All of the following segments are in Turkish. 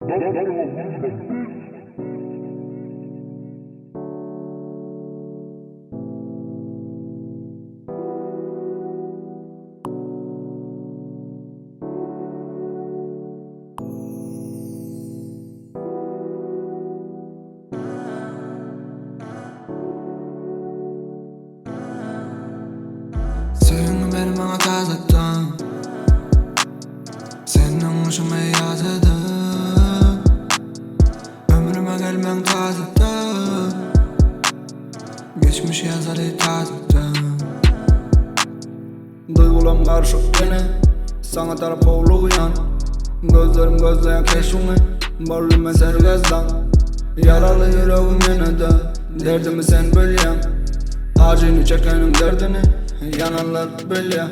Sevgini ver bana tazetten, senin hoşuma yazdı. Ömrüme gelmen tazetten, geçmiş yazar tazetten. Duygularım karışık yine, sana taraf oğluyan. Gözlerim gözleyen keşfimi, borlum eser gözden. Yaralı yüreğim yine de, derdimi sen bilyen. Acını çekenin derdini, yanarlar bilyen.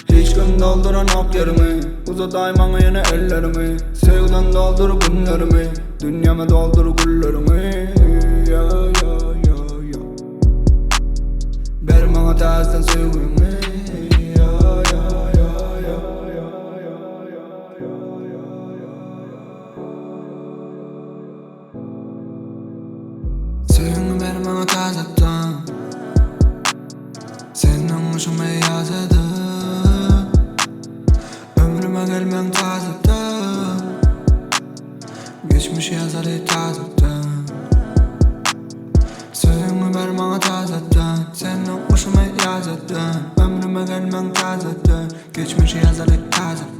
Hiç kim dolduran ok yerimi, uzatayım bana yine ellerimi. Sevgiden doldur günlerimi, dünyama doldur güllerimi. Ya ya ya ya, ver bana tezden sevgimi. Sevgini ver bana tazetten, senin hoşuma yazdı. Ömrüme gelmen tazetten, geçmiş yazar tazetten. Sevgini ver bana tazetten, senin hoşuma yazdı. Ömrüme gelmen tazetten, geçmiş yazar tazetten.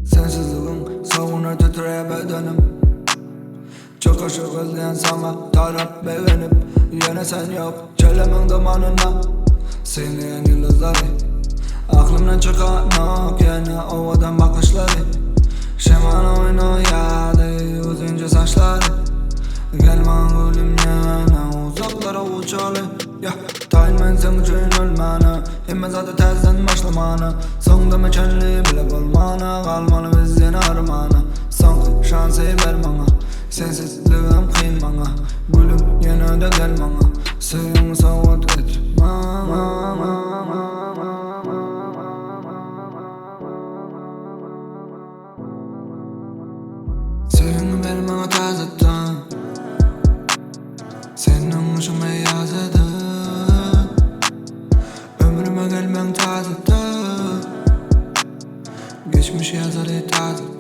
Sensizliğin savunar titreye bedenim. Çok aşık özleyen sana taraf beğenip, yine sen yok çelemin dumanına. Sevmeyen yıldızları, aklımdan çıkan yok yine ovadan bakışları. Şeman oynayadı uzunca saçları. Gelmen gülüm yana uzaklara uçalı. Tayinmen sen için ölmeni, hem zaten tezden başlamanı. Sonda mekanlı bile bulmanı, kalmalı biz yine armanı. Son şansı ver bana, sensizliğim kıyın bana. Gülüm yine de gel bana, sevgimi savut et sevgini ver bana tazetten, senin hoşuma yazdı. Ömrüme gelmen tazetten, geçmiş yazar tazetten.